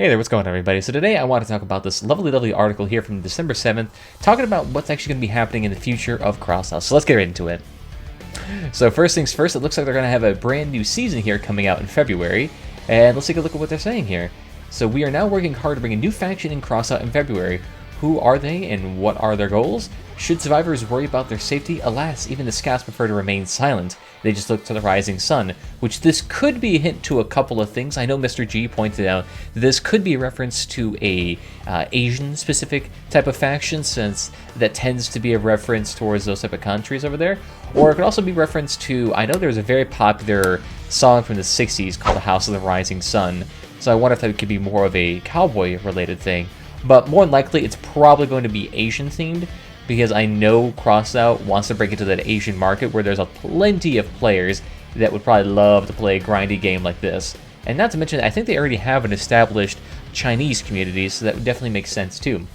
Hey there, what's going on everybody? So today I want to talk about this lovely article here from December 7th, talking about what's actually going to be happening in the future of Crossout. So let's get right into it. So first things first, it looks like they're going to have a brand new season here coming out in February, and let's take a look at what they're saying here. So we are now working hard to bring a new faction in Crossout in February. Who are they and what are their goals? Should survivors worry about their safety? Alas, even the scouts prefer to remain silent. They just look to the rising sun, which this could be a hint to a couple of things. I know Mr. G pointed out that this could be a reference to a Asian-specific type of faction, since that tends to be a reference towards those type of countries over there. Or it could also be reference to, I know there's a very popular song from the 60s called The House of the Rising Sun, so I wonder if that could be more of a cowboy-related thing. But more than likely, it's probably going to be Asian-themed, because I know Crossout wants to break into that Asian market where there's a plenty of players that would probably love to play a grindy game like this. And not to mention, I think they already have an established Chinese community, so that would definitely make sense too.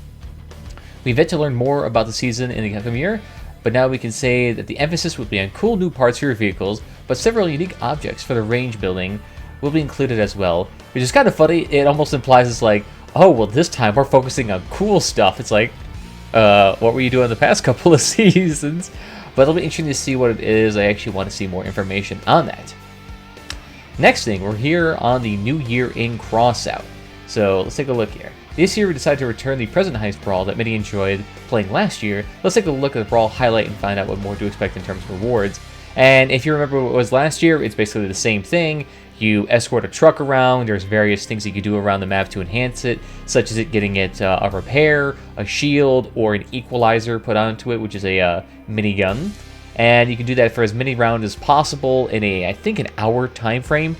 We've yet to learn more about the season in the upcoming year, but now we can say that the emphasis will be on cool new parts for your vehicles, but several unique objects for the range building will be included as well, which is kind of funny. It almost implies it's like, oh, well, this time we're focusing on cool stuff. It's like, what were you doing the past couple of seasons? But it'll be interesting to see what it is. I actually want to see more information on that. Next thing, we're here on the new year in Crossout. So let's take a look here. This year we decided to return the President Heist Brawl that many enjoyed playing last year. Let's take a look at the Brawl highlight and find out what more to expect in terms of rewards. And if you remember what it was last year, it's basically the same thing. You escort a truck around, there's various things you can do around the map to enhance it, such as it getting it a repair, a shield, or an equalizer put onto it, which is a minigun. And you can do that for as many rounds as possible in I think an hour time frame.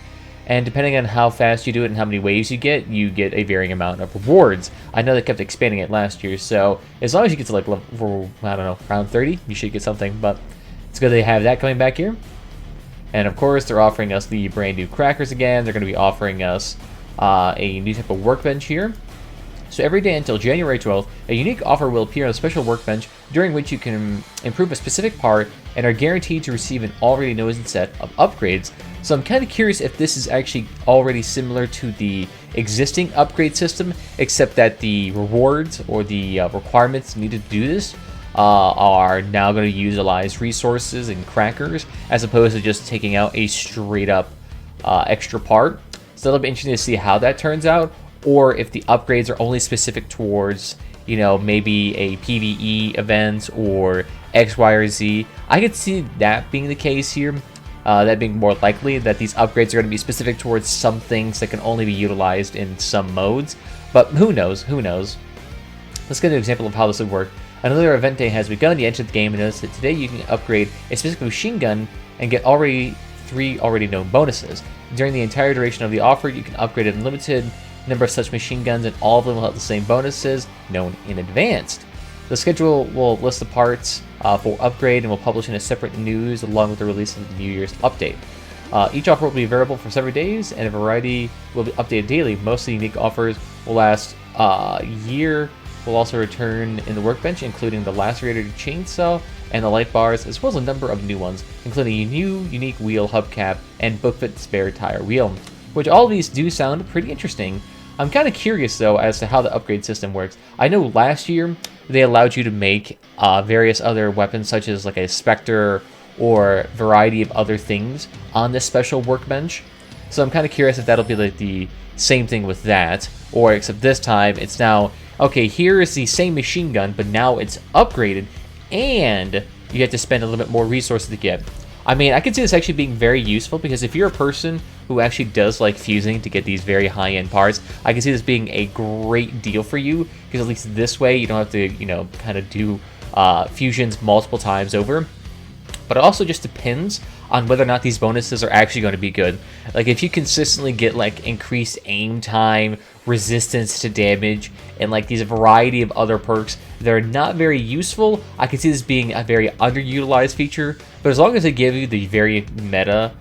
And depending on how fast you do it and how many waves you get a varying amount of rewards. I know they kept expanding it last year, so as long as you get to like level, I don't know, round 30, you should get something, but it's good they have that coming back here. And of course, they're offering us the brand new crackers again. They're going to be offering us a new type of workbench here. So every day until January 12th, a unique offer will appear on a special workbench during which you can improve a specific part and are guaranteed to receive an already known set of upgrades. So I'm kind of curious if this is actually already similar to the existing upgrade system, except that the rewards or the requirements needed to do this are now going to utilize resources and crackers as opposed to just taking out a straight up extra part. So it'll be interesting to see how that turns out, or if the upgrades are only specific towards, you know, maybe a PvE event or X, Y, or Z. I could see that being the case here, that being more likely that these upgrades are going to be specific towards some things that can only be utilized in some modes, but who knows, who knows. Let's get an example of how this would work. Another event day has begun. You enter the game and notice that today you can upgrade a specific machine gun and get 3 already known bonuses. During the entire duration of the offer, you can upgrade an unlimited number of such machine guns, and all of them will have the same bonuses known in advance. The schedule will list the parts for upgrade and will publish in a separate news along with the release of the New Year's update. Each offer will be available for several days, and a variety will be updated daily. Most of the unique offers will last a year. Will also return in the workbench, including the lacerated chainsaw and the light bars, as well as a number of new ones, including a new unique wheel hubcap and bookfit spare tire wheel, which all of these do sound pretty interesting. I'm kind of curious though as to how the upgrade system works. I know last year they allowed you to make various other weapons, such as like a Spectre or a variety of other things on this special workbench. So I'm kind of curious if that'll be like the same thing with that, or except this time it's now, okay, here is the same machine gun, but now it's upgraded, and you have to spend a little bit more resources to get. I mean, I could see this actually being very useful, because if you're a person who actually does like fusing to get these very high-end parts, I can see this being a great deal for you, because at least this way you don't have to, you know, kind of do fusions multiple times over. But it also just depends on whether or not these bonuses are actually going to be good. Like, if you consistently get like increased aim time, resistance to damage, and like these variety of other perks that are not very useful, I can see this being a very underutilized feature. But as long as they give you the very meta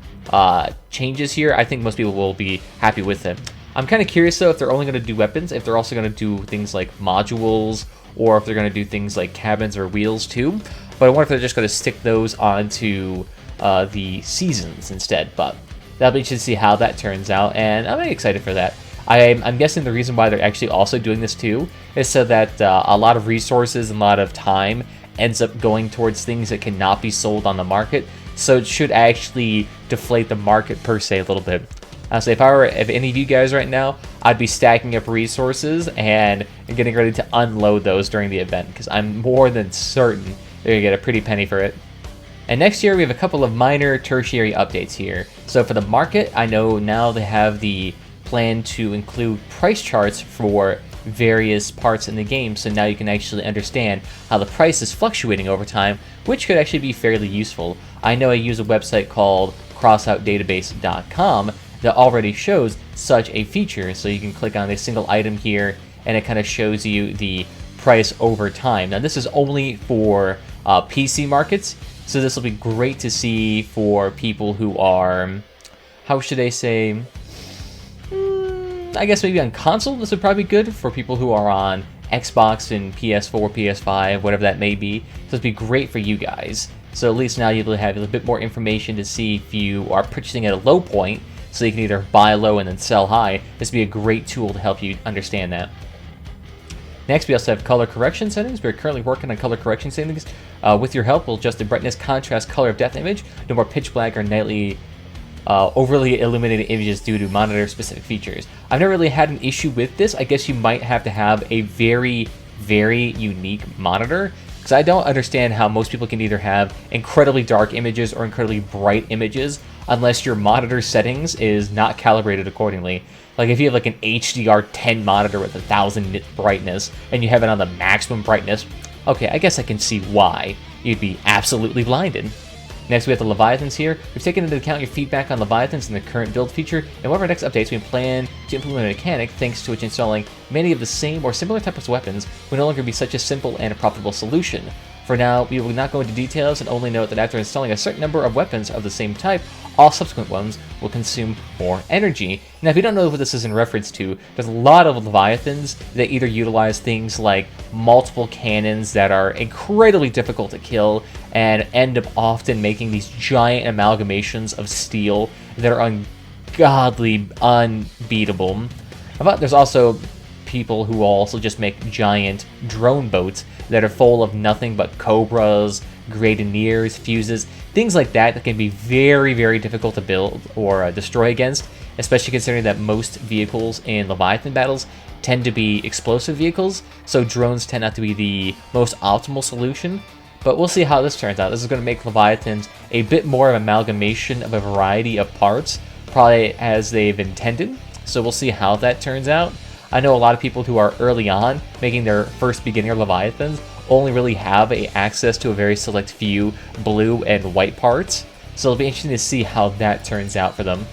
changes here, I think most people will be happy with it. I'm kind of curious though if they're only going to do weapons, if they're also going to do things like modules, or if they're going to do things like cabins or wheels too. But I wonder if they're just going to stick those onto the seasons instead. But that'll be interesting to see how that turns out, and I'm really excited for that. I'm guessing the reason why they're actually also doing this too is so that a lot of resources and a lot of time ends up going towards things that cannot be sold on the market. So it should actually deflate the market per se a little bit. So if any of you guys right now, I'd be stacking up resources and getting ready to unload those during the event, because I'm more than certain they're going to get a pretty penny for it. And next year we have a couple of minor tertiary updates here. So for the market, I know now they have the plan to include price charts for various parts in the game, so now you can actually understand how the price is fluctuating over time, which could actually be fairly useful. I know I use a website called crossoutdatabase.com that already shows such a feature, so you can click on a single item here and it kind of shows you the price over time. Now this is only for PC markets, so this will be great to see for people who are, how should I say, I guess maybe on console this would probably be good for people who are on Xbox and PS4, PS5, whatever that may be. So it'd be great for you guys. So at least now you'll have a little bit more information to see if you are purchasing at a low point, so you can either buy low and then sell high. This would be a great tool to help you understand that. Next, we also have color correction settings. We're currently working on color correction settings. With your help, we'll adjust the brightness, contrast, color of depth image. No more pitch black or nightly overly illuminated images due to monitor-specific features. I've never really had an issue with this. I guess you might have to have a very, very unique monitor, because I don't understand how most people can either have incredibly dark images or incredibly bright images unless your monitor settings is not calibrated accordingly. Like if you have like an HDR10 monitor with 1000 nit brightness and you have it on the maximum brightness, okay, I guess I can see why you'd be absolutely blinded. Next, we have the Leviathans here. We've taken into account your feedback on Leviathans in the current build feature, and one of our next updates, we plan to implement a mechanic thanks to which installing many of the same or similar types of weapons will no longer be such a simple and profitable solution. For now, we will not go into details and only note that after installing a certain number of weapons of the same type, all subsequent ones will consume more energy. Now, if you don't know what this is in reference to, there's a lot of Leviathans that either utilize things like multiple cannons that are incredibly difficult to kill and end up often making these giant amalgamations of steel that are ungodly unbeatable. But there's also people who also just make giant drone boats that are full of nothing but cobras, grenadiers, fuses, things like that can be very, very difficult to build or destroy against, especially considering that most vehicles in Leviathan battles tend to be explosive vehicles, so drones tend not to be the most optimal solution. But we'll see how this turns out. This is going to make Leviathans a bit more of an amalgamation of a variety of parts, probably as they've intended, so we'll see how that turns out. I know a lot of people who are early on, making their first beginner Leviathans, only really have access to a very select few blue and white parts, so it'll be interesting to see how that turns out for them.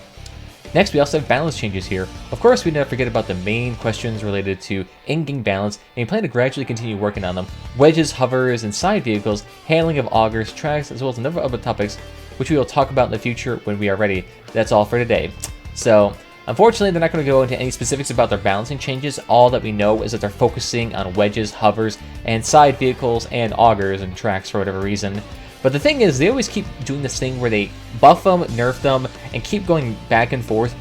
Next, we also have balance changes here. Of course, we never forget about the main questions related to in-game balance, and we plan to gradually continue working on them. Wedges, hovers, and side vehicles, handling of augers, tracks, as well as a number of other topics, which we will talk about in the future when we are ready. That's all for today. So, unfortunately, they're not going to go into any specifics about their balancing changes. All that we know is that they're focusing on wedges, hovers, and side vehicles, and augers and tracks for whatever reason. But the thing is, they always keep doing this thing where they buff them, nerf them, and keep going back and forth,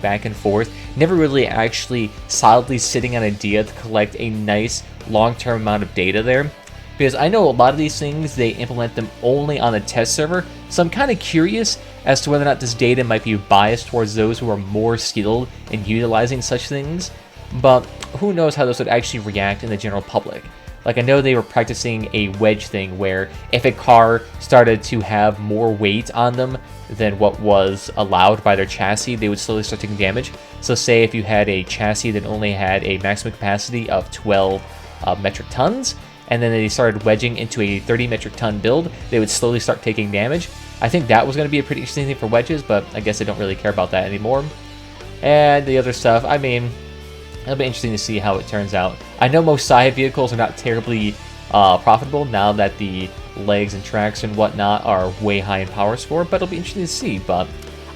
never really actually solidly sitting on a idea to collect a nice long-term amount of data there. Because I know a lot of these things, they implement them only on a test server, so I'm kind of curious as to whether or not this data might be biased towards those who are more skilled in utilizing such things, but who knows how this would actually react in the general public. Like, I know they were practicing a wedge thing where if a car started to have more weight on them than what was allowed by their chassis, they would slowly start taking damage. So say if you had a chassis that only had a maximum capacity of 12 metric tons, and then they started wedging into a 30 metric ton build, they would slowly start taking damage. I think that was going to be a pretty interesting thing for wedges, but I guess I don't really care about that anymore. And the other stuff, I mean, it'll be interesting to see how it turns out. I know most side vehicles are not terribly profitable now that the legs and tracks and whatnot are way high in power score, but it'll be interesting to see. But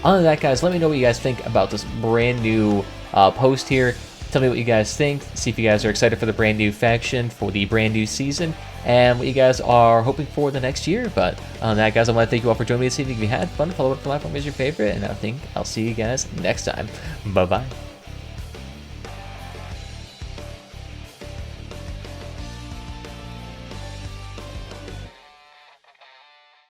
other than that, guys, let me know what you guys think about this brand new post here. Tell me what you guys think. See if you guys are excited for the brand new faction, for the brand new season, and what you guys are hoping for the next year. But other than that, guys, I want to thank you all for joining me this evening. If you had fun, follow up the platform is your favorite, and I think I'll see you guys next time. Bye-bye.